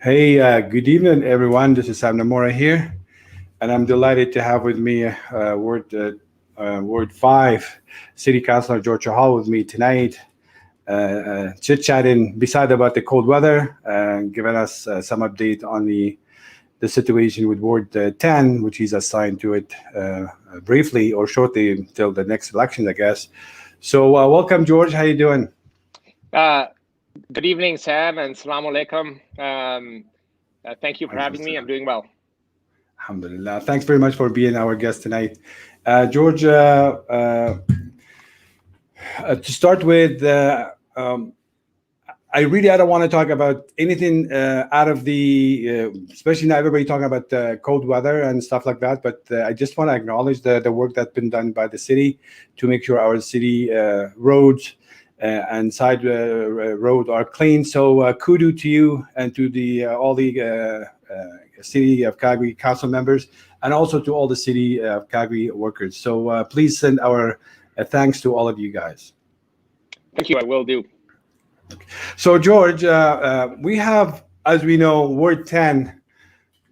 Hey, good evening, everyone. This is Sam Namora here, and I'm delighted to have with me Ward 5 City Councillor George Chahal with me tonight, chit-chatting beside about the cold weather, giving us some update on the situation with Ward 10, which he's assigned to it briefly or shortly until the next election, I guess. So welcome, George. How you doing? Good evening, Sam, and Assalamu alaikum. Thank you for having me. I'm doing well. Alhamdulillah. Thanks very much for being our guest tonight. George, to start with, I don't want to talk about anything out of the, especially now everybody talking about cold weather and stuff like that, but I just want to acknowledge the work that's been done by the city to make sure our city roads and side road are clean. So kudos to you and to the all the city of Calgary council members, and also to all the city of Calgary workers. So please send our thanks to all of you guys. Thank you. I will do. So George, we have, as we know, Ward 10,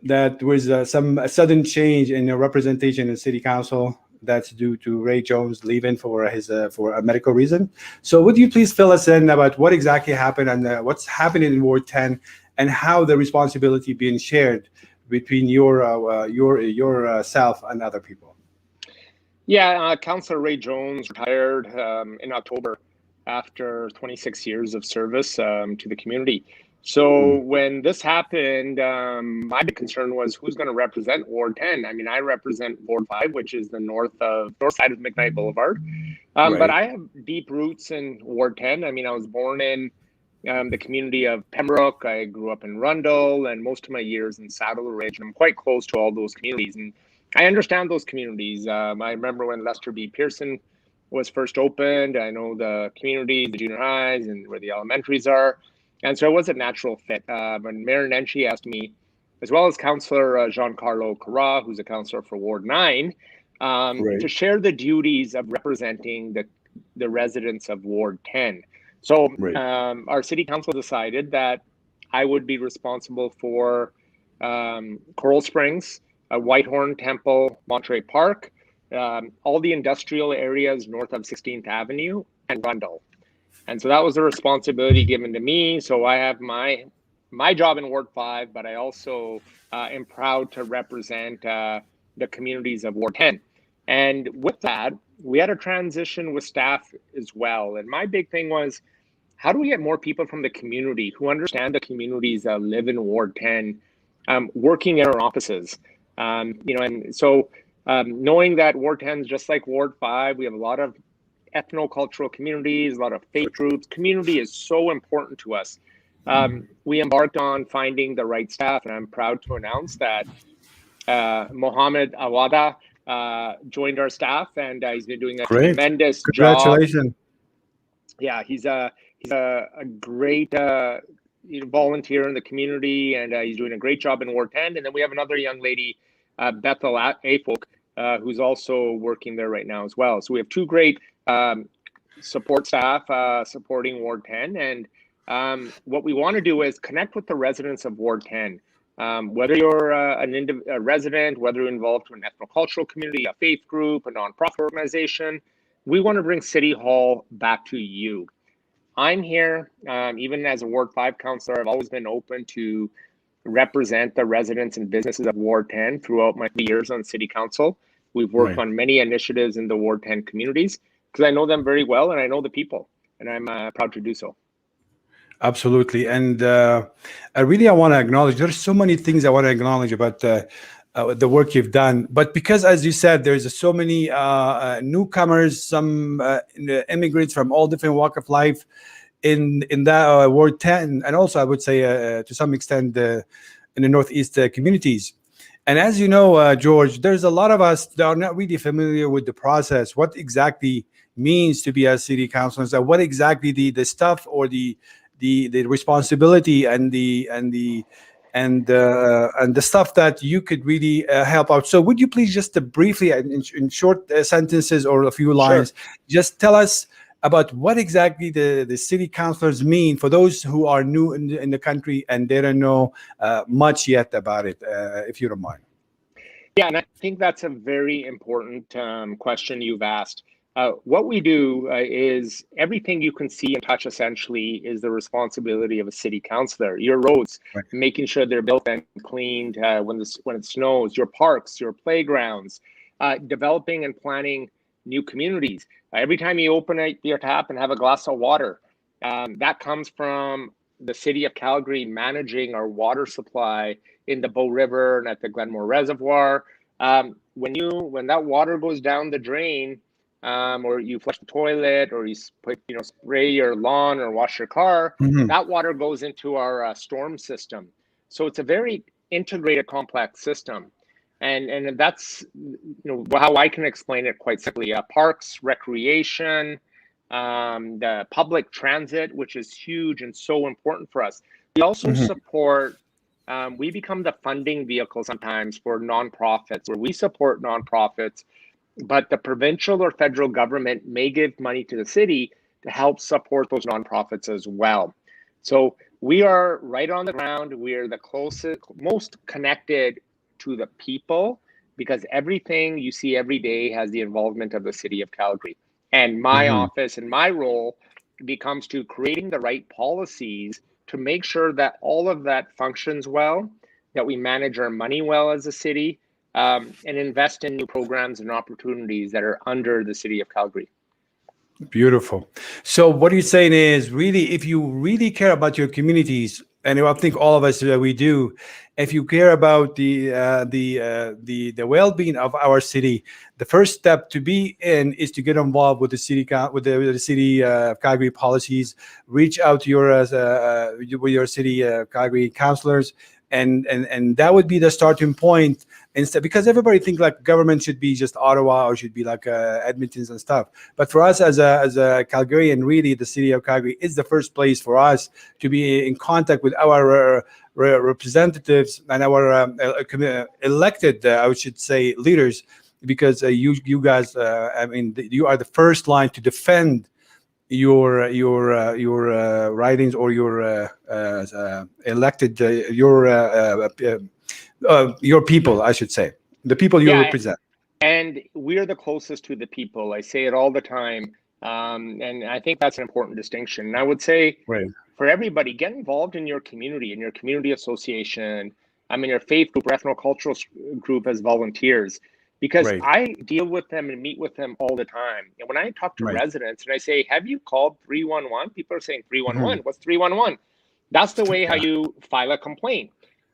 that was some sudden change in the representation in city council. That's due to Ray Jones leaving for a medical reason. So would you please fill us in about what exactly happened and what's happening in Ward 10 and how the responsibility being shared between yourself and other people? Yeah, Councillor Ray Jones retired in October after 26 years of service to the community. So when this happened, my big concern was who's going to represent Ward 10. I mean, I represent Ward 5, which is the north side of McKnight Boulevard. Right. But I have deep roots in Ward 10. I mean, I was born in the community of Pembroke. I grew up in Rundle and most of my years in Saddle Ridge. And I'm quite close to all those communities. And I understand those communities. I remember when Lester B. Pearson was first opened. I know the communities, the junior highs, and where the elementaries are. And so it was a natural fit. When Mayor Nenshi asked me, as well as Councillor Giancarlo Carra, who's a councillor for Ward 9, to share the duties of representing the residents of Ward 10. So our city council decided that I would be responsible for Coral Springs, Whitehorn, Temple, Monterey Park, all the industrial areas north of 16th Avenue, and Rundle. And so that was a responsibility given to me. So I have my job in Ward 5, but I also am proud to represent the communities of Ward 10. And with that, we had a transition with staff as well. And my big thing was, how do we get more people from the community who understand the communities that live in Ward 10 working in our offices? And so knowing that Ward 10 is just like Ward 5, we have a lot of ethno-cultural communities, a lot of faith groups. Community is so important to us. We embarked on finding the right staff, and I'm proud to announce that Mohammed Awada joined our staff, and he's been doing a tremendous job. Congratulations. Yeah, he's a great volunteer in the community, and he's doing a great job in Ward 10. And then we have another young lady, Bethel Afok, who's also working there right now as well. So we have two great support staff supporting Ward 10. And what we want to do is connect with the residents of Ward 10. Whether you're a resident, whether you're involved in an ethnocultural community, a faith group, a nonprofit organization, we want to bring City Hall back to you. I'm here, even as a Ward 5 councillor, I've always been open to represent the residents and businesses of Ward 10 throughout my years on City Council. We've worked on many initiatives in the Ward 10 communities because I know them very well and I know the people, and I'm proud to do so. Absolutely. And I want to acknowledge, there's so many things I want to acknowledge about the work you've done. But because, as you said, there's so many newcomers, some immigrants from all different walks of life in that Ward 10, and also I would say to some extent in the Northeast communities. And as you know, George, there's a lot of us that are not really familiar with the process, what exactly means to be a city councilor, what exactly the stuff or the responsibility and the stuff that you could really help out. So would you please just briefly, in short sentences or a few lines, just tell us about what exactly the city councillors mean for those who are new in the country and they don't know much yet about it, if you don't mind. Yeah, and I think that's a very important question you've asked. What we do is everything you can see and touch essentially is the responsibility of a city councillor. Your roads, Right. making sure they're built and cleaned when it snows, your parks, your playgrounds, developing and planning new communities. Every time you open your tap and have a glass of water, that comes from the city of Calgary managing our water supply in the Bow River and at the Glenmore Reservoir. When that water goes down the drain, or you flush the toilet, or you spray your lawn or wash your car, that water goes into our storm system. So it's a very integrated, complex system, and that's how I can explain it quite simply. Parks, recreation, the public transit, which is huge and so important for us. We also support. We become the funding vehicle sometimes for nonprofits, where we support nonprofits, but the provincial or federal government may give money to the city to help support those nonprofits as well. So we are right on the ground. We are the closest, most connected to the people, because everything you see every day has the involvement of the city of Calgary. And my office and my role becomes to creating the right policies to make sure that all of that functions well, that we manage our money well as a city, and invest in new programs and opportunities that are under the city of Calgary. Beautiful. So what you're saying is, really, if you really care about your communities, and I think all of us we do, if you care about the well-being of our city, the first step to be in is to get involved with the city Calgary policies. Reach out to your city Calgary councillors, and that would be the starting point. Instead, because everybody thinks like government should be just Ottawa or should be like Edmonton's and stuff. But for us as a Calgarian, really, the city of Calgary is the first place for us to be in contact with our representatives and our elected, I should say, leaders, because you guys, you are the first line to defend your writings or your elected your people, I should say, the people you represent. And we're the closest to the people. I say it all the time. And I think that's an important distinction. And I would say for everybody, get involved in your community association, your faith group or ethno-cultural group as volunteers, because I deal with them and meet with them all the time. And when I talk to residents and I say, have you called 311? People are saying 311. What's 311? That's the way how you file a complaint.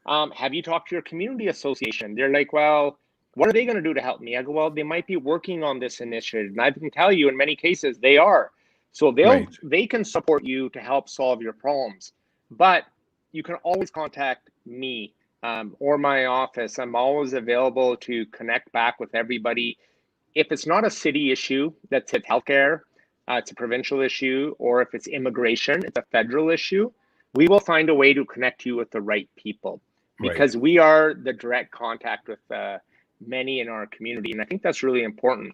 Have you talked to your community association? They're like, well, what are they going to do to help me? I go, well, they might be working on this initiative. And I can tell you in many cases they are. So they can support you to help solve your problems. But you can always contact me or my office. I'm always available to connect back with everybody. If it's not a city issue, that's healthcare, it's a provincial issue, or if it's immigration, it's a federal issue, we will find a way to connect you with the right people. Because we are the direct contact with many in our community. And I think that's really important.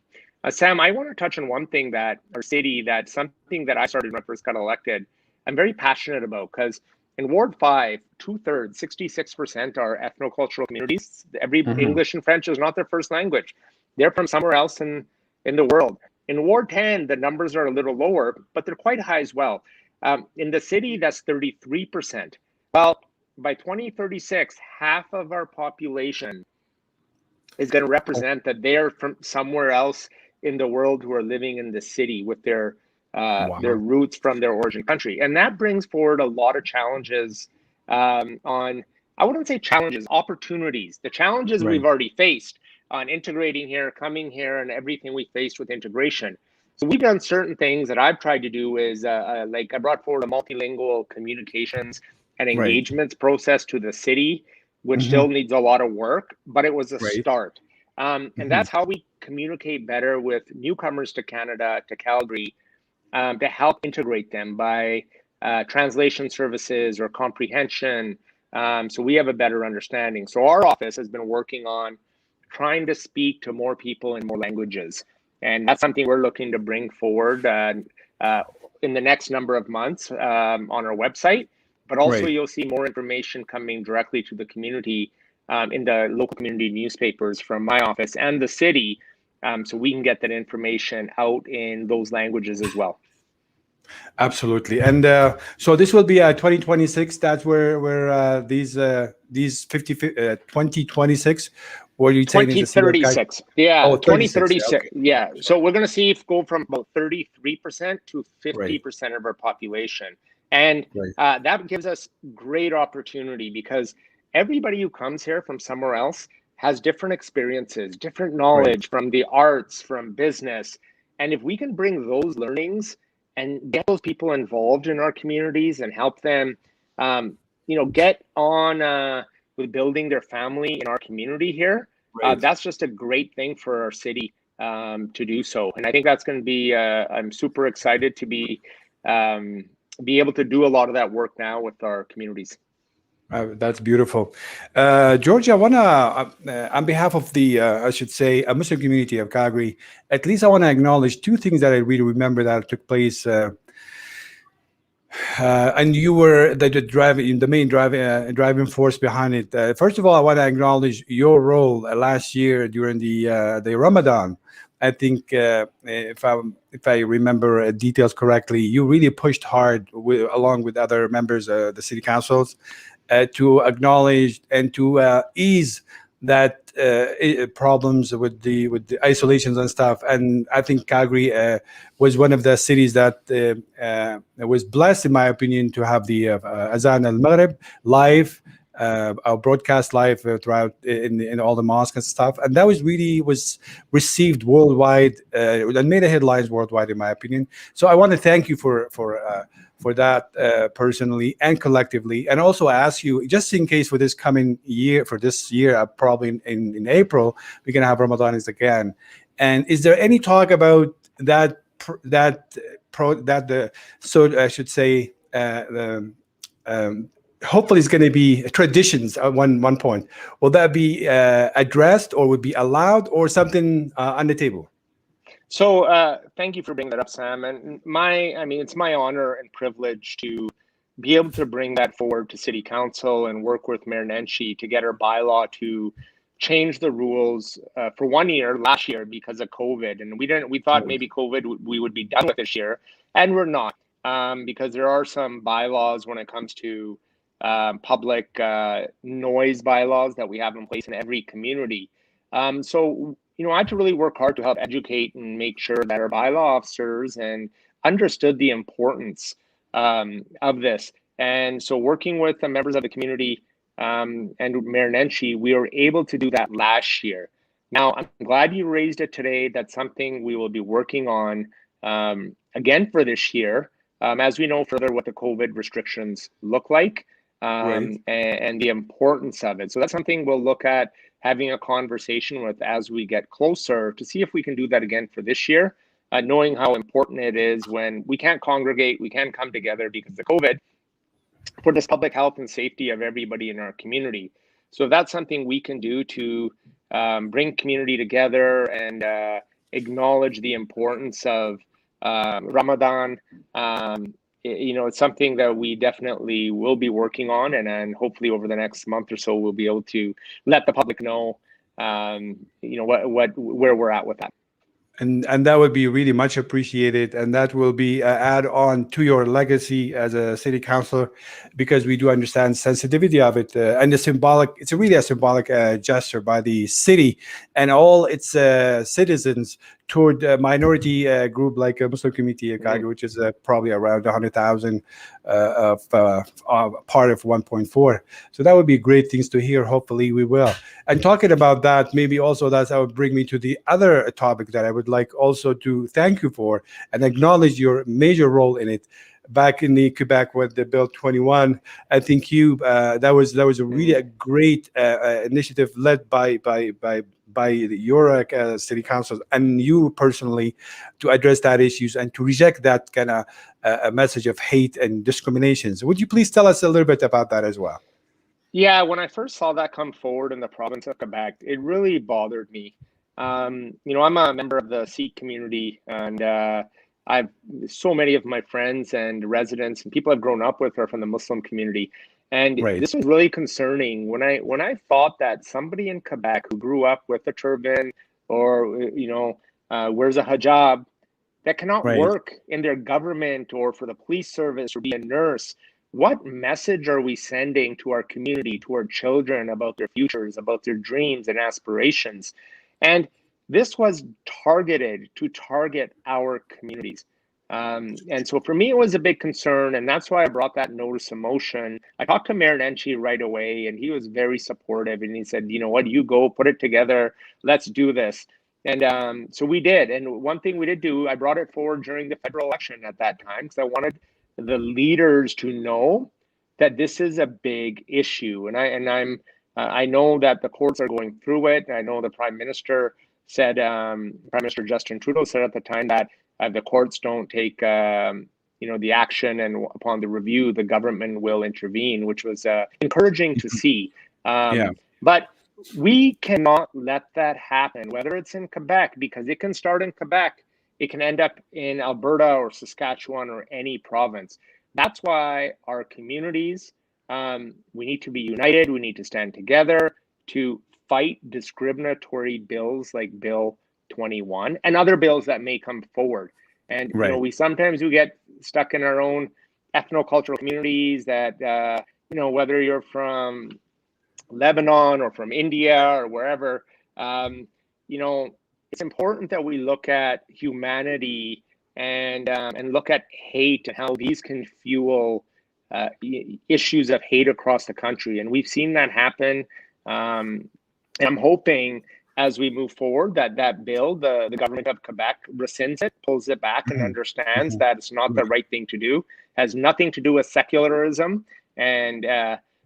Sam, I want to touch on one thing that our city, that's something that I started when I first got elected, I'm very passionate about, because in Ward 5, 2/3, 66% are ethno-cultural communities. English and French is not their first language. They're from somewhere else in the world. In Ward 10, the numbers are a little lower, but they're quite high as well. In the city, that's 33%. Well, by 2036, half of our population is going to represent that they're from somewhere else in the world who are living in the city with their roots from their origin country. And that brings forward a lot of challenges I wouldn't say challenges, opportunities. The challenges we've already faced on integrating here, coming here, and everything we faced with integration. So we've done certain things that I've tried to do is like I brought forward a multilingual communications and engagements process to the city, which still needs a lot of work, but it was a start. And that's how we communicate better with newcomers to Canada, to Calgary, to help integrate them by translation services or comprehension. So we have a better understanding. So our office has been working on trying to speak to more people in more languages. And that's something we're looking to bring forward. in the next number of months on our website, but also Right. you'll see more information coming directly to the community in the local community newspapers from my office and the city, so we can get that information out in those languages as well. Absolutely. And so this will be 2026. That's where these 2026. What are you saying? 2036. Yeah, Oh, 2036. Okay. Yeah. So we're going to see if go from about 33% to 50% Right. of our population. And Right. that gives us great opportunity because everybody who comes here from somewhere else has different experiences, different knowledge from the arts, from business. And if we can bring those learnings and get those people involved in our communities and help them, get on with building their family in our community here, that's just a great thing for our city to do so. And I think that's going to be, I'm super excited to be able to do a lot of that work now with our communities. That's beautiful. George, I want to, on behalf of the, I should say, a Muslim community of Calgary, at least I want to acknowledge two things that I really remember that took place. And you were the main driving force behind it. First of all, I want to acknowledge your role last year during the Ramadan. I think if I remember details correctly, you really pushed hard along with other members of the city councils to acknowledge and to ease that problems with the isolations and stuff. And I think Calgary was one of the cities that was blessed, in my opinion, to have the Azan al-Maghrib live, our broadcast live throughout in all the mosques and stuff. And that was received worldwide and made the headlines worldwide, in my opinion. So I want to thank you for that personally and collectively, and also ask you, just in case for this year, probably in April, we're gonna have Ramadan again. And is there any talk about that? I should say, hopefully it's going to be traditions at one point. Will that be addressed, or would be allowed, or something on the table? So thank you for bringing that up, Sam. And it's my honor and privilege to be able to bring that forward to City Council and work with Mayor Nenshi to get our bylaw to change the rules for 1 year last year because of COVID. And we thought maybe COVID we would be done with this year, and we're not, because there are some bylaws when it comes to public noise bylaws that we have in place in every community. So I had to really work hard to help educate and make sure that our bylaw officers understood the importance of this. And so working with the members of the community and Mayor Nenshi, we were able to do that last year. Now, I'm glad you raised it today. That's something we will be working on again for this year, as we know further what the COVID restrictions look like and the importance of it. So that's something we'll look at having a conversation with as we get closer to see if we can do that again for this year, knowing how important it is when we can't congregate, we can't come together because of COVID, for this public health and safety of everybody in our community. So that's something we can do to bring community together and acknowledge the importance of Ramadan. It's something that we definitely will be working on, and hopefully over the next month or so, we'll be able to let the public know, where we're at with that. And that would be really much appreciated, and that will be add on to your legacy as a city councilor, because we do understand sensitivity of it and it's really a symbolic gesture by the city and all its citizens toward a minority group like a Muslim community of Calgary, which is probably around 100,000 of part of 1.4. So that would be great things to hear. Hopefully we will. And talking about that, maybe also that would bring me to the other topic that I would like also to thank you for and acknowledge your major role in it. Back in the Quebec with the Bill 21, I think that was a really a great initiative led by your city council and you personally to address that issues and to reject that kind of a message of hate and discriminations. Would you please tell us a little bit about that as well? Yeah, when I first saw that come forward in the province of Quebec, it really bothered me. I'm a member of the Sikh community, and I've so many of my friends and residents and people I've grown up with are from the Muslim community. And this was really concerning when I thought that somebody in Quebec who grew up with a turban or, wears a hijab, that cannot work in their government or for the police service or be a nurse. What message are we sending to our community, to our children about their futures, about their dreams and aspirations? And this was targeted to target our communities. And so for me, it was a big concern, and that's why I brought that notice of motion. I talked to Mayor Nenshi right away, and he was very supportive, and he said, you know what, you go, put it together, let's do this. And so we did. And one thing we did do, I brought it forward during the federal election at that time, because I wanted the leaders to know that this is a big issue. And I know that the courts are going through it. I know the Prime Minister said, Prime Minister Justin Trudeau said at the time that the courts don't take, the action, and upon the review, the government will intervene, which was encouraging to see. But we cannot let that happen, whether it's in Quebec, because it can start in Quebec. It can end up in Alberta or Saskatchewan or any province. That's why our communities, we need to be united. We need to stand together to fight discriminatory bills like Bill 21 and other bills that may come forward. And we sometimes get stuck in our own ethnocultural communities that whether you're from Lebanon or from India or wherever, it's important that we look at humanity and look at hate and how these can fuel issues of hate across the country. And we've seen that happen. And I'm hoping as we move forward that bill, the government of Quebec rescinds it, pulls it back, and understands that it's not the right thing to do, has nothing to do with secularism. And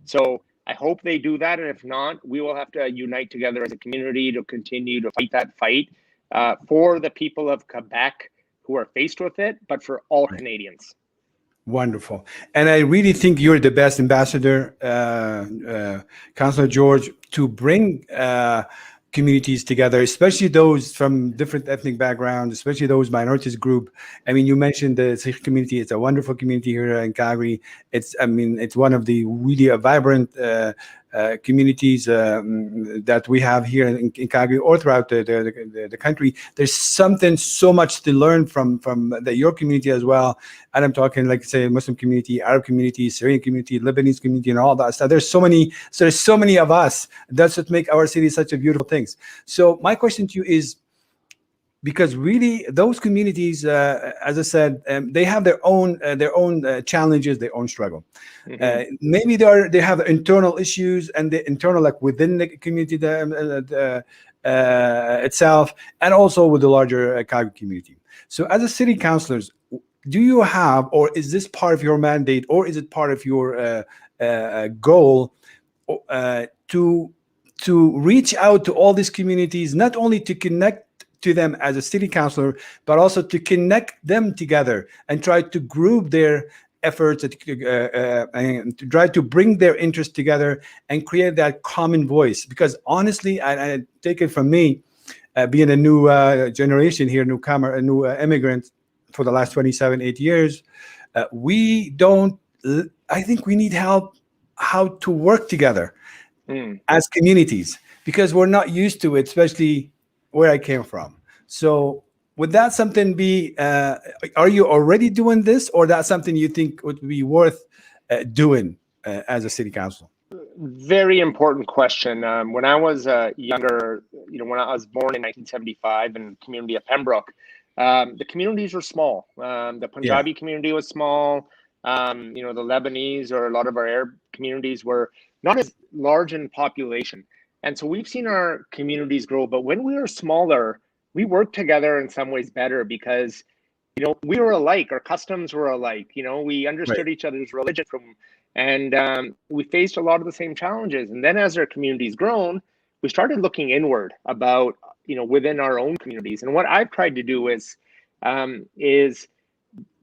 so I hope they do that. And if not, we will have to unite together as a community to continue to fight that fight for the people of Quebec who are faced with it, but for all Canadians. Wonderful. And I really think you're the best ambassador, Councillor George, to bring communities together, especially those from different ethnic backgrounds, especially those minorities group. I mean, you mentioned the Sikh community. It's a wonderful community here in Calgary. It's one of the really vibrant communities that we have here in Calgary or throughout the country. There's something so much to learn from your community as well. And I'm talking, like, say, Muslim community, Arab community, Syrian community, Lebanese community, and all that stuff. There's so many of us. That's what make our city such a beautiful thing. So my question to you is, because really those communities, as I said, they have their own challenges, their own struggle. Maybe they have internal issues, and the internal, like within the community itself, and also with the larger Calgary community. So as a city councillors, do you have, or is this part of your mandate, or is it part of your goal to reach out to all these communities, not only to connect to them as a city councillor, but also to connect them together and try to group their efforts and to try to bring their interests together and create that common voice? Because honestly, I take it from me, being a new generation here, newcomer, a new immigrant for the last 28 years, I think we need help how to work together as communities, because we're not used to it, especially where I came from. So would that something be, are you already doing this, or that's something you think would be worth doing as a city council? Very important question. When I was younger, when I was born in 1975 in the community of Pembroke, the communities were small. The Punjabi community was small. The Lebanese or a lot of our Arab communities were not as large in population. And so we've seen our communities grow, but when we were smaller, we worked together in some ways better because, we were alike, our customs were alike, we understood each other's religion and we faced a lot of the same challenges. And then as our communities grown, we started looking inward about, within our own communities. And what I've tried to do is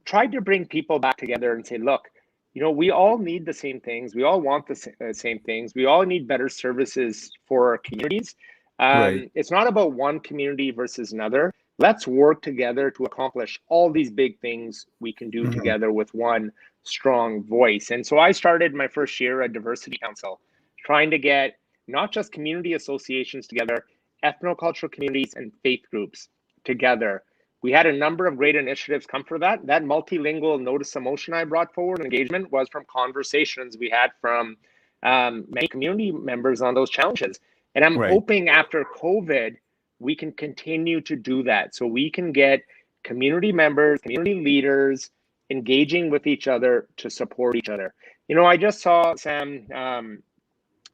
try to bring people back together and say, look, we all need the same things. We all want the same things. We all need better services for our communities. It's not about one community versus another. let's work together to accomplish all these big things we can do together with one strong voice. And so I started my first year at Diversity Council, trying to get not just community associations together, ethnocultural communities and faith groups together. We had a number of great initiatives come for that. That multilingual notice of motion I brought forward, engagement, was from conversations we had from many community members on those challenges. And I'm hoping after COVID, we can continue to do that. So we can get community members, community leaders engaging with each other to support each other. You know, I just saw, Sam,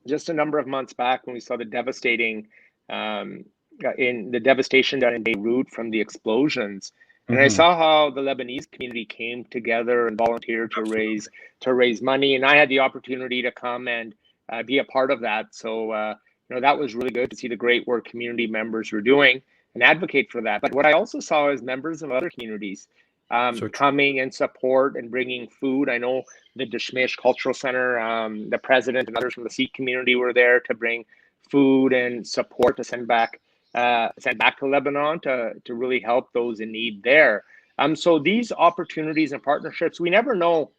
just a number of months back when we saw the devastation done in Beirut from the explosions. And I saw how the Lebanese community came together and volunteered to raise money. And I had the opportunity to come and be a part of that. So, you know, that was really good to see the great work community members were doing and advocate for that. But what I also saw is members of other communities coming in support and bringing food. I know the Dishmish Cultural Center, the president and others from the Sikh community were there to bring food and support to send back to Lebanon to really help those in need there. So these opportunities and partnerships, we never know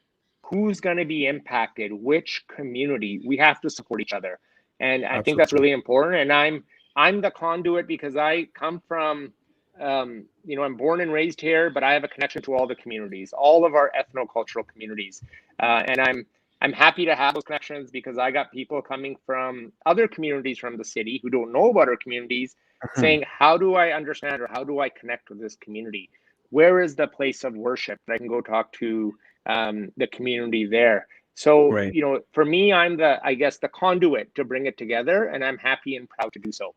who's going to be impacted, which community. We have to support each other. And I think that's really important. And I'm the conduit because I come from, you know, I'm born and raised here, but I have a connection to all the communities, all of our ethnocultural communities. And I'm happy to have those connections because I got people coming from other communities from the city who don't know about our communities saying, how do I understand or how do I connect with this community? Where is the place of worship that I can go talk to the community there? So, you know, for me, I'm the conduit to bring it together, and I'm happy and proud to do so.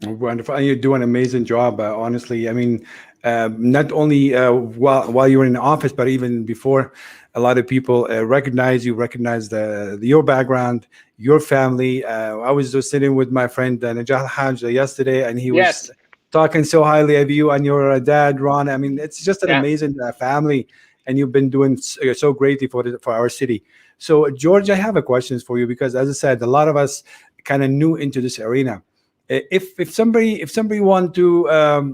Wonderful. And you do an amazing job, honestly. I mean, not only while you were in office, but even before, a lot of people recognize your background, your family. I was just sitting with my friend Najah Haj yesterday, and he was talking so highly of you and your dad, Ron. I mean, it's just an amazing family, and you've been doing so greatly for our city. So, George, I have a question for you because, as I said, a lot of us kind of new into this arena. If somebody want to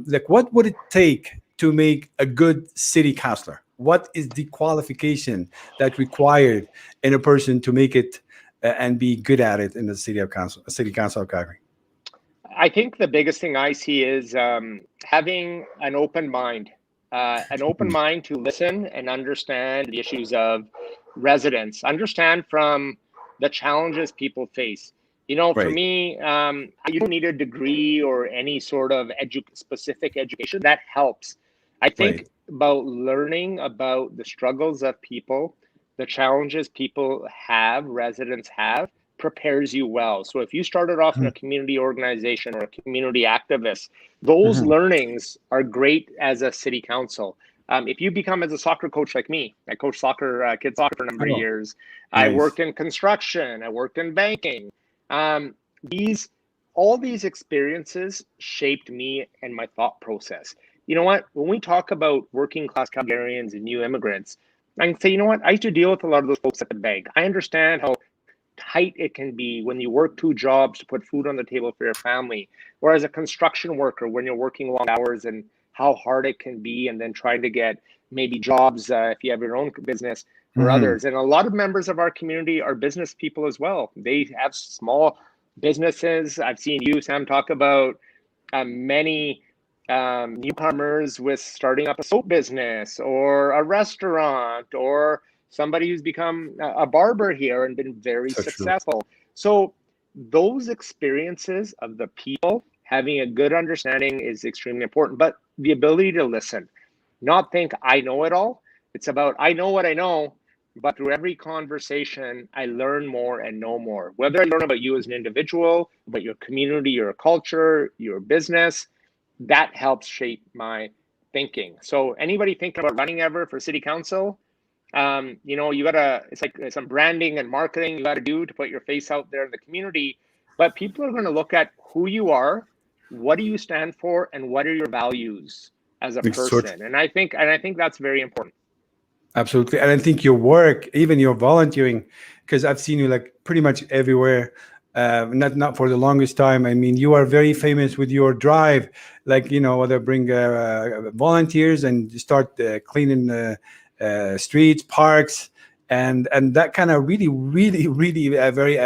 like, what would it take to make a good city councillor? What is the qualification that required in a person to make it and be good at it in the city council of Calgary? I think the biggest thing I see is having an open mind to listen and understand the issues of residents, understand from the challenges people face. You know, for me, you don't need a degree or any sort of specific education. That helps. I think about learning about the struggles of people, the challenges people have, residents have, prepares you well. So if you started off in a community organization or a community activist, those learnings are great as a city council. If you become as a soccer coach like me, I coached soccer, kids soccer for a number of years. I worked in construction. I worked in banking. All these experiences shaped me and my thought process. You know what? When we talk about working class Calgarians and new immigrants, I can say, you know what? I used to deal with a lot of those folks at the bank. I understand how tight it can be when you work 2 jobs to put food on the table for your family, or as a construction worker when you're working long hours and how hard it can be, and then trying to get maybe jobs if you have your own business or others. And a lot of members of our community are business people as well. They have small businesses. I've seen you, Sam, talk about many newcomers with starting up a soap business or a restaurant, or somebody who's become a barber here and been very successful. So those experiences of the people having a good understanding is extremely important, but the ability to listen, not think I know it all. It's about, I know what I know, but through every conversation, I learn more and know more. Whether I learn about you as an individual, about your community, your culture, your business, that helps shape my thinking. So anybody thinking about running ever for city council, you know, it's like some branding and marketing you got to do to put your face out there in the community. But people are going to look at who you are, what do you stand for, and what are your values as a person. And I think that's very important. Absolutely. And I think your work, even your volunteering, because I've seen you like pretty much everywhere, not for the longest time. I mean, you are very famous with your drive, like, whether bring volunteers and start cleaning streets, parks, and that kind of really, really, really very.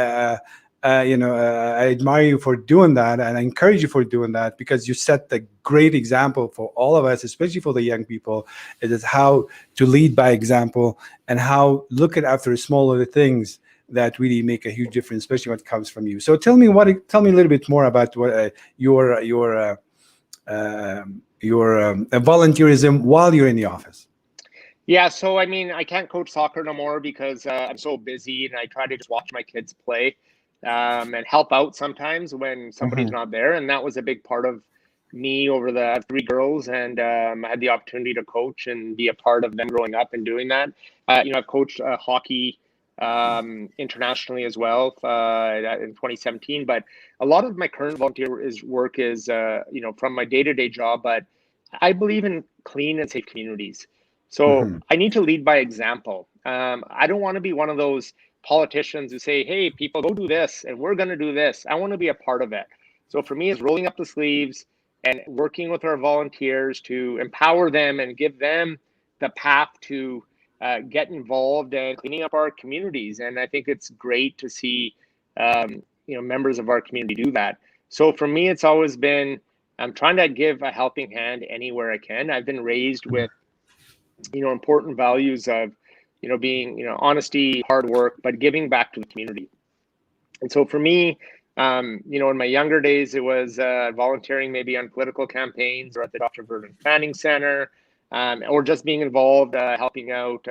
I admire you for doing that, and I encourage you for doing that, because you set the great example for all of us, especially for the young people. It is how to lead by example, and how looking after small little things that really make a huge difference, especially when it comes from you. So tell me a little bit more about what your volunteerism while you're in the office. Yeah, so I mean, I can't coach soccer no more because I'm so busy, and I try to just watch my kids play and help out sometimes when somebody's not there. And that was a big part of me over the 3 girls, and I had the opportunity to coach and be a part of them growing up and doing that. I've coached hockey internationally as well in 2017, but a lot of my current volunteer work is from my day-to-day job, but I believe in clean and safe communities. So I need to lead by example. I don't want to be one of those politicians who say, hey, people, go do this and we're going to do this. I want to be a part of it. So for me, it's rolling up the sleeves and working with our volunteers to empower them and give them the path to get involved and cleaning up our communities. And I think it's great to see members of our community do that. So for me, it's always been, I'm trying to give a helping hand anywhere I can. I've been raised with important values of being honesty, hard work, but giving back to the community. And so for me, in my younger days, it was volunteering maybe on political campaigns or at the Dr. Verdun Planning Center, or just being involved helping out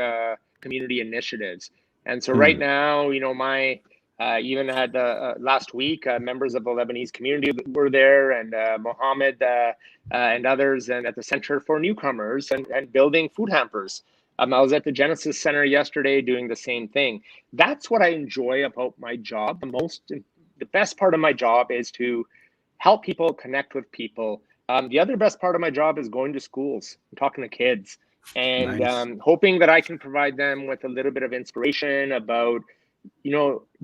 community initiatives. And so right now, my even had last week, members of the Lebanese community were there, and Mohammed and others, and at the Center for Newcomers and building food hampers. I was at the Genesis Center yesterday doing the same thing. That's what I enjoy about my job. The best part of my job is to help people connect with people. The other best part of my job is going to schools and talking to kids, and hoping that I can provide them with a little bit of inspiration about,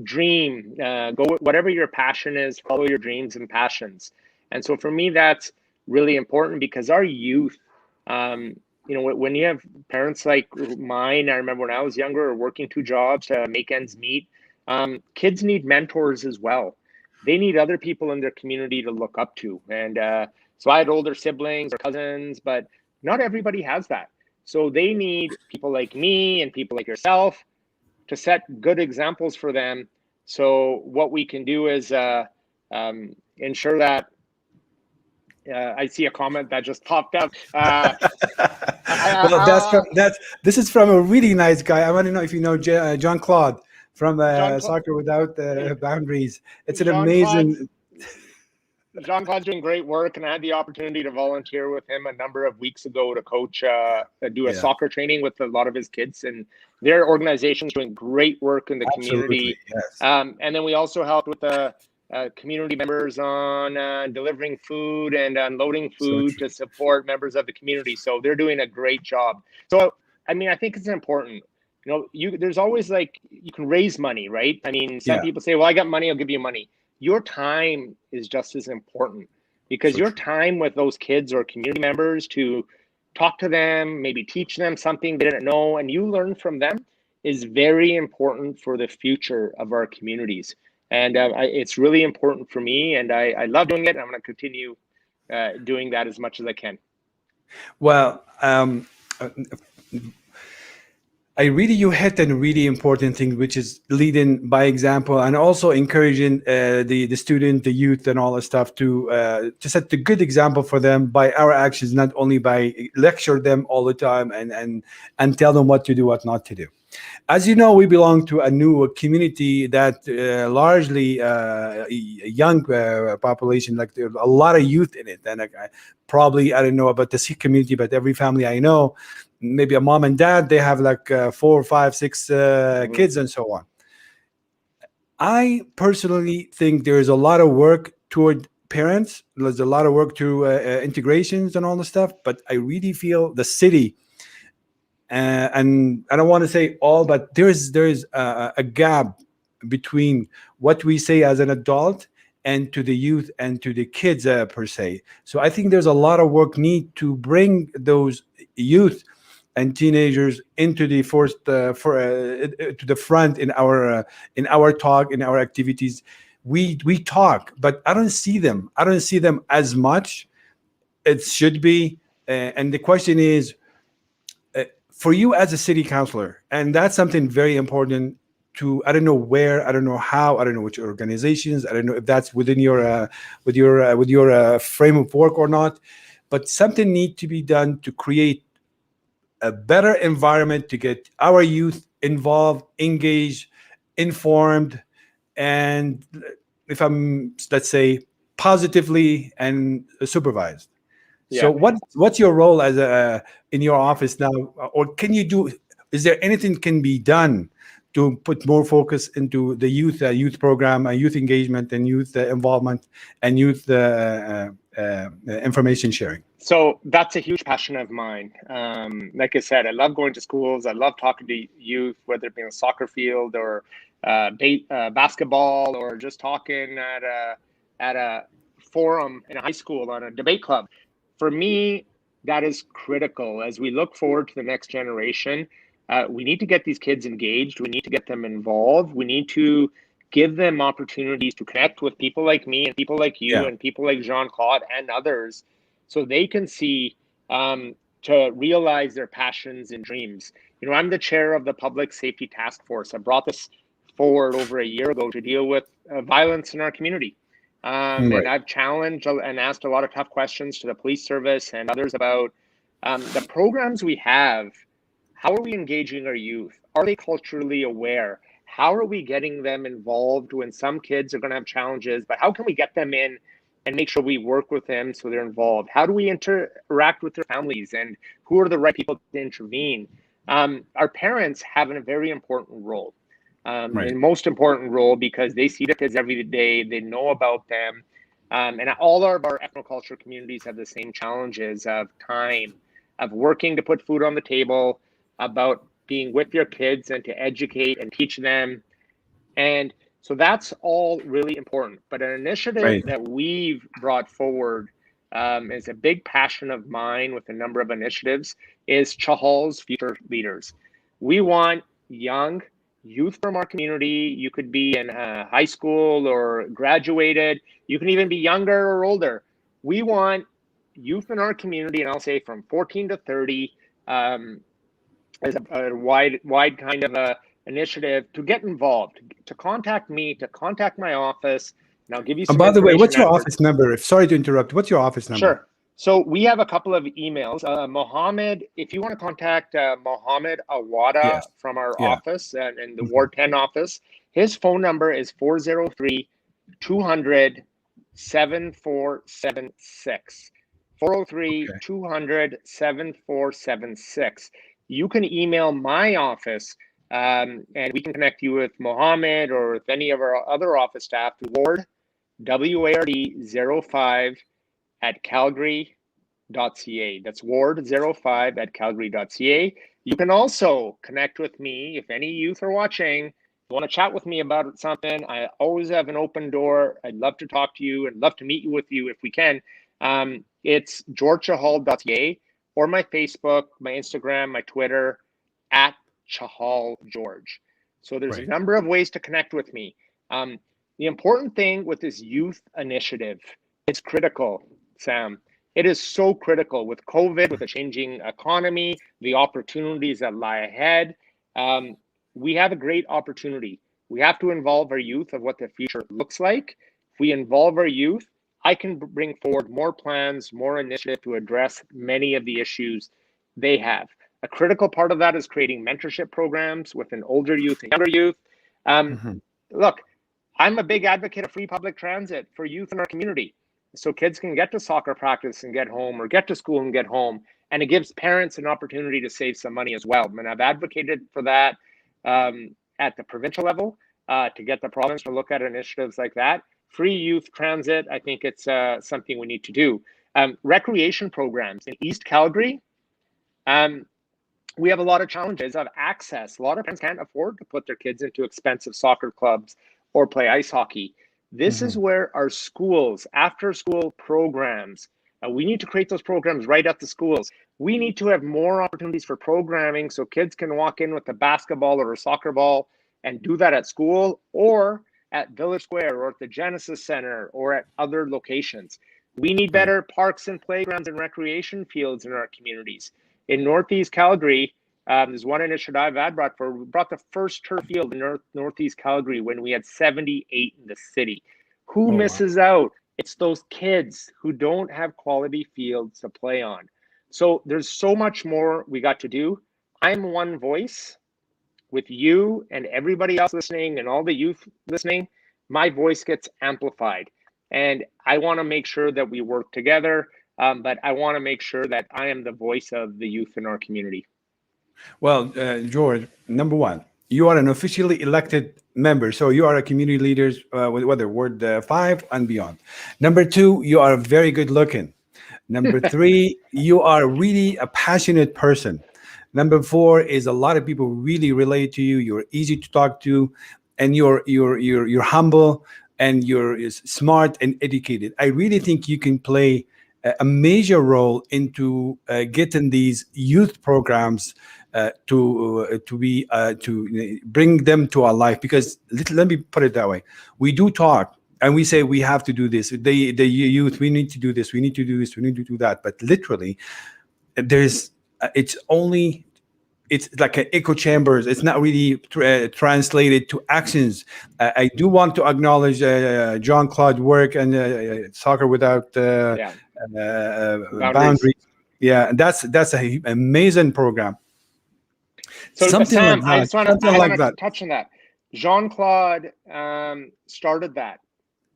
dream, go whatever your passion is, follow your dreams and passions. And so for me, that's really important, because our youth, when you have parents like mine, I remember when I was younger, working 2 jobs to make ends meet, kids need mentors as well. They need other people in their community to look up to. And so I had older siblings or cousins, but not everybody has that. So they need people like me and people like yourself to set good examples for them. So what we can do is ensure that I see a comment that just popped up. This is from a really nice guy. I want to know if you know John Claude from Soccer Without Boundaries. It's an amazing. Jean Claude's doing great work, and I had the opportunity to volunteer with him a number of weeks ago to coach, do a soccer training with a lot of his kids, and their organization's doing great work in the community. Yes. And then we also helped with the community members on delivering food and unloading food to support members of the community. So they're doing a great job. So, I mean, I think it's important. There's always you can raise money, right? I mean, some people say, well, I got money, I'll give you money. Your time is just as important, because your time with those kids or community members to talk to them, maybe teach them something they didn't know, and you learn from them, is very important for the future of our communities. And it's really important for me, and I love doing it. I'm going to continue doing that as much as I can. Well, you hit a really important thing, which is leading by example, and also encouraging the student, the youth, and all the stuff to set the good example for them by our actions, not only by lecture them all the time and tell them what to do, what not to do. As you know, we belong to a new community that largely young population, like there's a lot of youth in it. And I don't know about the Sikh community, but every family I know, maybe a mom and dad, they have 4, 5, 6 kids and so on. I personally think there is a lot of work toward parents. There's a lot of work to integrations and all the stuff, but I really feel the city, and I don't want to say all, but there is a gap between what we say as an adult and to the youth and to the kids per se. So I think there's a lot of work need to bring those youth and teenagers into the to the front in our talk, in our activities. We talk, but I don't see them. I don't see them as much. It should be, and the question is, for you as a city councillor, and that's something very important. I don't know where, I don't know how, I don't know which organizations, I don't know if that's within your with your frame of work or not, but something needs to be done to create a better environment to get our youth involved, engaged, informed, and if let's say positively and supervised. Yeah. So what's your role as in your office now, or is there anything can be done to put more focus into the youth program, youth engagement, and youth involvement, and youth information sharing? So that's a huge passion of mine. Like I said, I love going to schools. I love talking to youth, whether it be on a soccer field or basketball, or just talking at a forum in a high school on a debate club. For me, that is critical. As we look forward to the next generation, we need to get these kids engaged. We need to get them involved. We need to give them opportunities to connect with people like me and people like you and people like Jean-Claude and others, so they can see to realize their passions and dreams. You know, I'm the chair of the Public Safety Task Force. I brought this forward over a year ago to deal with violence in our community. And I've challenged and asked a lot of tough questions to the police service and others about the programs we have. How are we engaging our youth? Are they culturally aware? How are we getting them involved when some kids are going to have challenges, but how can we get them in and make sure we work with them so they're involved? How do we interact with their families, and who are the right people to intervene? Our parents have a very important role, and most important role, because they see the kids every day, they know about them. And all of our ethnocultural communities have the same challenges of time, of working to put food on the table, about being with your kids and to educate and teach them. And so that's all really important. But an initiative that we've brought forward is a big passion of mine with a number of initiatives, is Chahal's Future Leaders. We want young youth from our community. You could be in high school or graduated. You can even be younger or older. We want youth in our community, and I'll say from 14 to 30, as a wide kind of a initiative, to get involved, to contact me, to contact my office, and I'll give you some by the way, what's your after. office number? Sorry to interrupt. What's your office number? Sure. So we have a couple of emails. Mohammed, if you want to contact Mohammed Awada from our office and the Ward 10 office, his phone number is 403-200-7476. 403-200-7476. You can email my office, and we can connect you with Mohammed or with any of our other office staff to Ward, WARD 05 @calgary.ca. That's Ward 05 @calgary.ca. You can also connect with me if any youth are watching. If you want to chat with me about something, I always have an open door. I'd love to talk to you and love to meet with you if we can. It's georgechahal.ca, or my Facebook, my Instagram, my Twitter, @ChahalGeorge. So there's a number of ways to connect with me. The important thing with this youth initiative, it's critical, Sam. It is so critical with COVID, with the changing economy, the opportunities that lie ahead. We have a great opportunity. We have to involve our youth of what the future looks like. If we involve our youth, I can bring forward more plans, more initiative to address many of the issues they have. A critical part of that is creating mentorship programs with an older youth and younger youth. Look, I'm a big advocate of free public transit for youth in our community, so kids can get to soccer practice and get home, or get to school and get home. And it gives parents an opportunity to save some money as well. And I've advocated for that at the provincial level to get the province to look at initiatives like that. Free youth transit, I think it's something we need to do. Recreation programs in East Calgary. we have a lot of challenges of access. A lot of parents can't afford to put their kids into expensive soccer clubs or play ice hockey. This is where our schools, after school programs, we need to create those programs right at the schools. We need to have more opportunities for programming so kids can walk in with a basketball or a soccer ball and do that at school or at Village Square or at the Genesis Center or at other locations. We need better parks and playgrounds and recreation fields in our communities. In Northeast Calgary, there's one initiative I've brought for. We brought the first turf field in Northeast Calgary when we had 78 in the city. Who misses out? It's those kids who don't have quality fields to play on. So there's so much more we got to do. I'm one voice with you and everybody else listening and all the youth listening. My voice gets amplified. And I want to make sure that we work together. But I want to make sure that I am the voice of the youth in our community. Well, George, number one, you are an officially elected member, so you are a community leader, whether Ward 5 and beyond. Number two, you are very good looking. Number three, you are really a passionate person. Number four is a lot of people really relate to you. You're easy to talk to, and you're humble and you're smart and educated. I really think you can play a major role into getting these youth programs to bring them to our life. Because let me put it that way: we do talk and we say we have to do this. The youth, we need to do this. We need to do this. We need to do that. But literally, it's like an echo chambers. It's not really translated to actions. I do want to acknowledge John Claude's work and Soccer Without Boundaries. Yeah, that's an amazing program. So something Sam, like that. I just want to touch on that. Jean-Claude started that.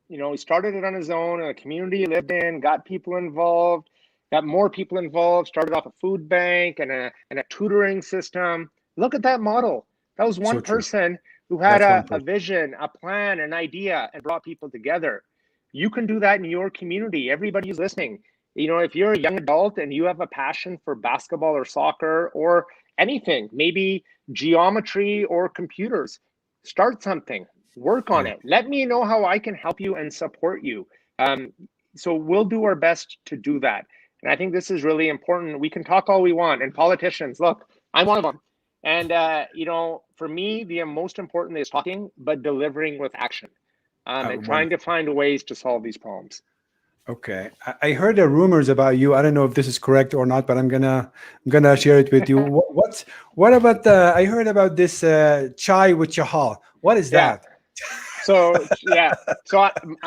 You know, he started it on his own in a community he lived in, got people involved, got more people involved, started off a food bank and a tutoring system. Look at that model. That was one person who had a vision, a plan, an idea, and brought people together. You can do that in your community. Everybody who's listening, you know, if you're a young adult and you have a passion for basketball or soccer or anything, maybe geometry or computers, start something, work on it. Let me know how I can help you and support you. So we'll do our best to do that. And I think this is really important. We can talk all we want. And politicians, look, I'm one of them. And, you know, for me, the most important is talking, but delivering with action and trying to find ways to solve these problems. Okay, I heard the rumors about you. I don't know if this is correct or not, but I'm gonna share it with you. What about I heard about this chai with Chahal. What is that? So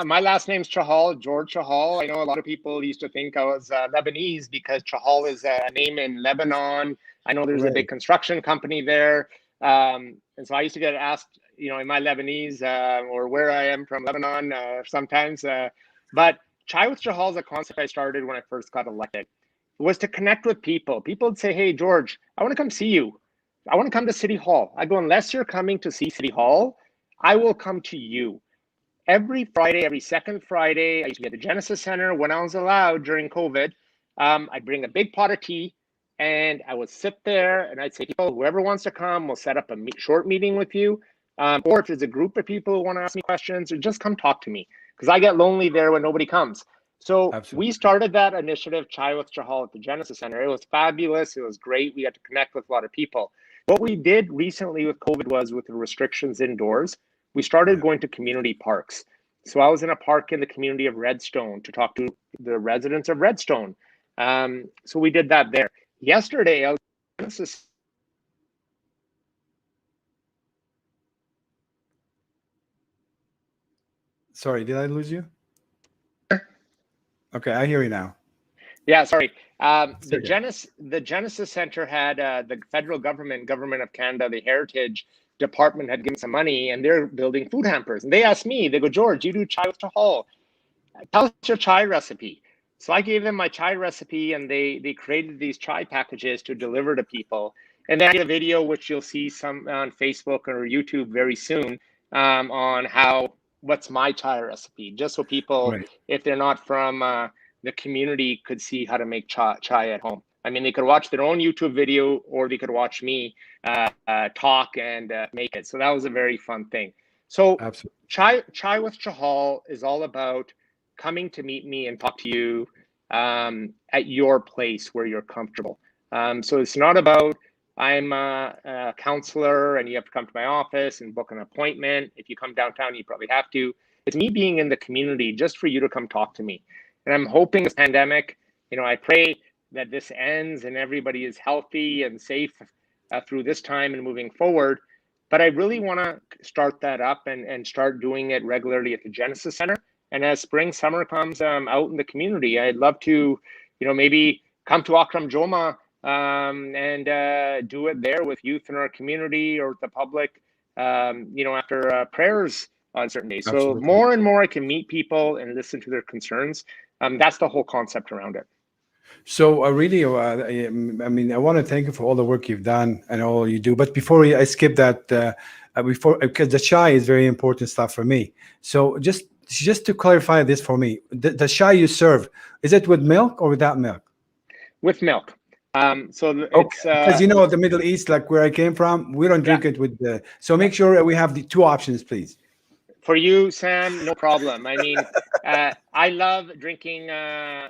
my last name's Chahal, George Chahal. I know a lot of people used to think I was Lebanese because Chahal is a name in Lebanon. I know there's a big construction company there, and so I used to get asked, you know, am I Lebanese or where I am from Lebanon sometimes. But Chai with Chahal is a concept I started when I first got elected. It was to connect with people. People would say, hey, George, I want to come see you. I want to come to City Hall. I go, unless you're coming to see City Hall, I will come to you. Every Friday, every second Friday, I used to be at the Genesis Center when I was allowed during COVID. I'd bring a big pot of tea and I would sit there and I'd say, people, whoever wants to come, we'll set up a short meeting with you. Or if there's a group of people who want to ask me questions, or just come talk to me, because I get lonely there when nobody comes. So we started that initiative, Chai with Chahal, at the Genesis Center. It was fabulous. It was great. We got to connect with a lot of people. What we did recently with COVID was, with the restrictions indoors, we started going to community parks. So I was in a park in the community of Redstone to talk to the residents of Redstone. So we did that there. Yesterday, I was Sorry, did I lose you? Okay, I hear you now. Yeah, sorry. The Genesis Center had the federal government of Canada, the Heritage Department had given some money, and they're building food hampers. And they asked me, they go, George, you do chai with Chahal. Tell us your chai recipe. So I gave them my chai recipe, and they created these chai packages to deliver to people. And then I did a video, which you'll see some on Facebook or YouTube very soon, on what's my chai recipe, just so people, if they're not from the community, could see how to make chai at home. I mean, they could watch their own YouTube video, or they could watch me talk and make it. So that was a very fun thing. So Absolutely. Chai with Chahal is all about coming to meet me and talk to you at your place where you're comfortable. So it's not about I'm a counselor and you have to come to my office and book an appointment. If you come downtown, you probably have to. It's me being in the community just for you to come talk to me. And I'm hoping this pandemic, I pray that this ends and everybody is healthy and safe through this time and moving forward. But I really want to start that up and start doing it regularly at the Genesis Center. And as spring, summer comes out in the community, I'd love to, maybe come to Akram Joma and do it there with youth in our community or the public, after prayers on certain days. Absolutely. So more and more I can meet people and listen to their concerns. That's the whole concept around it. So I want to thank you for all the work you've done and all you do. But before I skip that, because the chai is very important stuff for me. So just to clarify this for me, the chai you serve, is it with milk or without milk? With milk. It's because the Middle East, like where I came from, we don't drink it with the. So make sure we have the two options, please. For you, Sam, no problem. I mean, I love drinking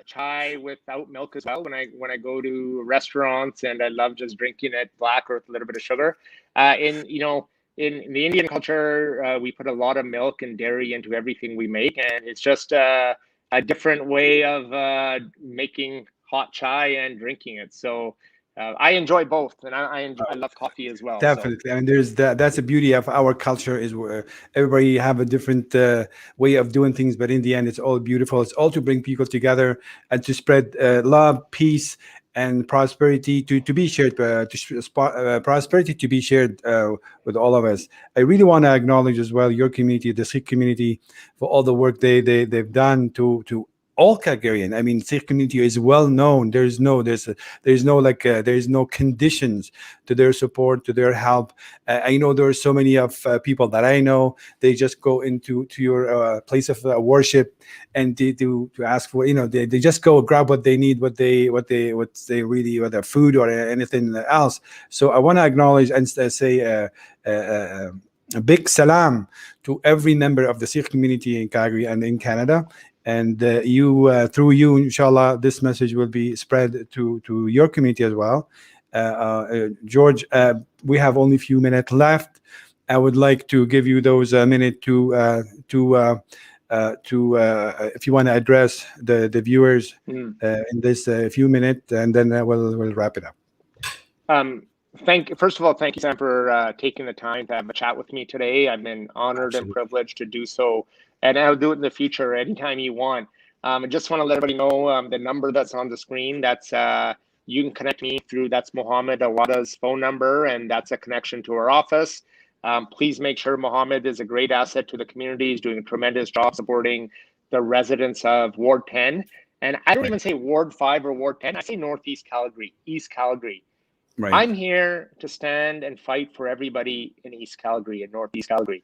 chai without milk as well when I go to restaurants, and I love just drinking it black or with a little bit of sugar. In the Indian culture, we put a lot of milk and dairy into everything we make, and it's just a different way of making hot chai and drinking it. So I enjoy both, and I love coffee as well. Definitely. So. I mean, that's the beauty of our culture is where everybody have a different way of doing things, but in the end, it's all beautiful. It's all to bring people together and to spread love, peace, and prosperity to be shared, prosperity to be shared with all of us. I really want to acknowledge as well your community, the Sikh community, for all the work they've done to all Calgarian. I mean, Sikh community is well known. There's no conditions to their support, to their help. I know there are so many of people that I know. They just go into your place of worship and to ask for. They just go grab what they need, what they really, whether food or anything else. So I want to acknowledge and say a big salam to every member of the Sikh community in Calgary and in Canada. And through you, inshallah, this message will be spread to your community as well. George, we have only a few minutes left. I would like to give you those minute to if you want to address the viewers in this few minutes, and then we'll wrap it up. First of all, thank you, Sam, for taking the time to have a chat with me today. I've been honored and privileged to do so. And I'll do it in the future anytime you want. I just want to let everybody know the number that's on the screen. That's you can connect me through. That's Mohammed Awada's phone number, and that's a connection to our office. Please make sure Mohammed is a great asset to the community. He's doing a tremendous job supporting the residents of Ward 10. And I don't even say Ward 5 or Ward 10. I say Northeast Calgary, East Calgary. Right. I'm here to stand and fight for everybody in East Calgary and Northeast Calgary.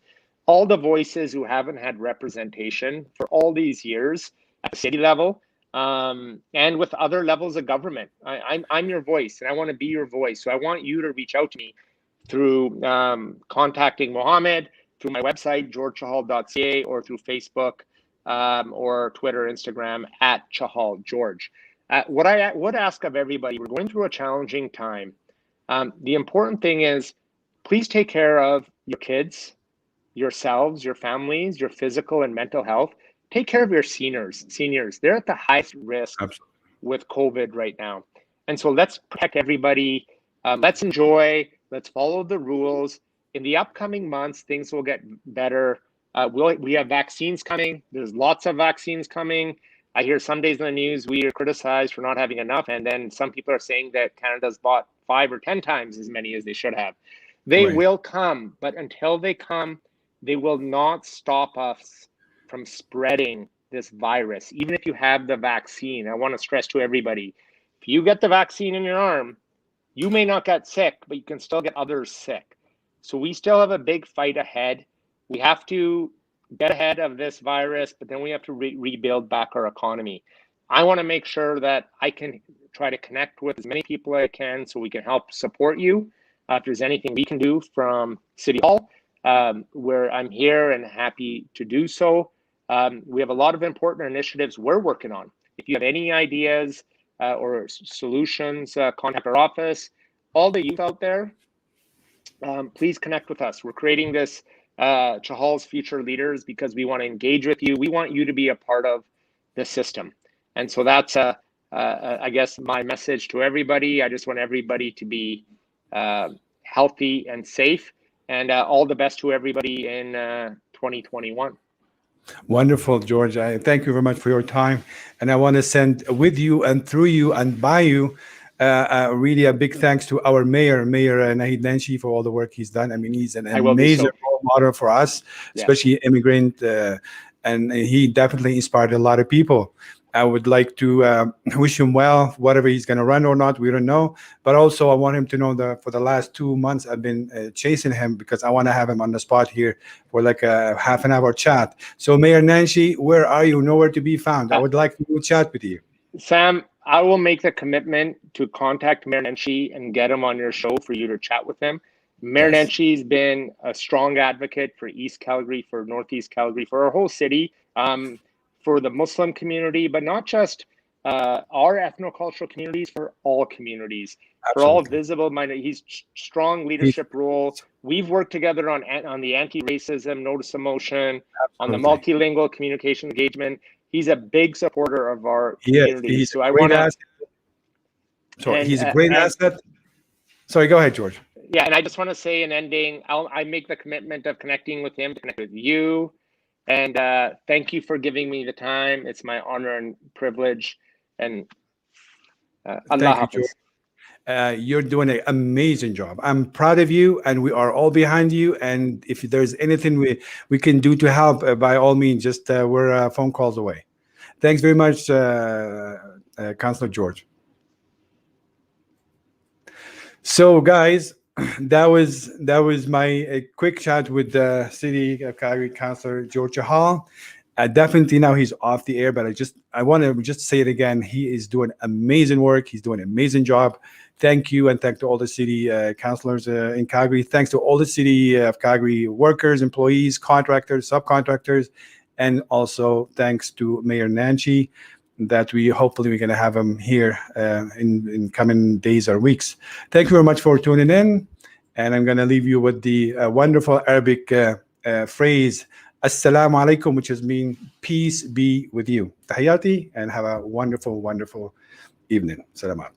All the voices who haven't had representation for all these years at the city level and with other levels of government. I'm your voice, and I want to be your voice. So I want you to reach out to me through contacting Mohammed, through my website, georgechahal.ca, or through Facebook or Twitter, Instagram, at Chahal George. What I would ask of everybody, we're going through a challenging time. The important thing is, please take care of your kids, yourselves, your families, your physical and mental health. Take care of your seniors. They're at the highest risk with COVID right now. And so let's protect everybody. Let's enjoy. Let's follow the rules. In the upcoming months, things will get better. We have vaccines coming. There's lots of vaccines coming. I hear some days in the news we are criticized for not having enough. And then some people are saying that Canada's bought 5 or 10 times as many as they should have. They will come, but until they come, they will not stop us from spreading this virus. Even if you have the vaccine, I want to stress to everybody, if you get the vaccine in your arm, you may not get sick, but you can still get others sick. So we still have a big fight ahead. We have to get ahead of this virus, but then we have to rebuild back our economy. I want to make sure that I can try to connect with as many people as I can so we can help support you. If there's anything we can do from City Hall, where I'm here and happy to do so. We have a lot of important initiatives we're working on. If you have any ideas or solutions, contact our office. All the youth out there, please connect with us. We're creating this Chahal's Future Leaders because we want to engage with you. We want you to be a part of the system. And so that's, I guess, my message to everybody. I just want everybody to be healthy and safe, and all the best to everybody in 2021. Wonderful, George. I thank you very much for your time. And I want to send with you and through you and by you really a big thanks to our Mayor Nahid Nanshi, for all the work he's done. I mean, he's an amazing role model for us, especially immigrant, and he definitely inspired a lot of people. I would like to wish him well, whatever he's going to run or not, we don't know. But also I want him to know that for the last 2 months, I've been chasing him because I want to have him on the spot here for like a half an hour chat. So Mayor Nanshi, where are you? Nowhere to be found. I would like to chat with you. Sam, I will make the commitment to contact Mayor Nanshi and get him on your show for you to chat with him. Mayor Nanshi's been a strong advocate for East Calgary, for Northeast Calgary, for our whole city. For the Muslim community, but not just our ethnocultural communities, for all communities, for all visible minorities. He's strong leadership role. We've worked together on the anti-racism notice of motion, on the multilingual communication engagement. He's a big supporter of our community. So I want to. So he's a great asset. Sorry, go ahead, George. Yeah, and I just want to say in ending, I make the commitment of connecting with him, to connect with you. And thank you for giving me the time. It's my honor and privilege. And Allah Hafiz. You're doing an amazing job. I'm proud of you, and we are all behind you. And if there's anything we can do to help, by all means, just we're phone calls away. Thanks very much, Councillor George. So, guys, that was my quick chat with the City of Calgary Councillor George Chahal. Definitely now he's off the air, but I want to just say it again. He is doing amazing work. He's doing an amazing job. Thank you, and thank to all the city councillors in Calgary. Thanks to all the City of Calgary workers, employees, contractors, subcontractors, and also thanks to Mayor Nanshi, that hopefully we're going to have him here in coming days or weeks. Thank you very much for tuning in, and I'm going to leave you with the wonderful Arabic phrase Assalamu alaikum, which means peace be with you. Tahiyati, and have a wonderful evening. Salamat.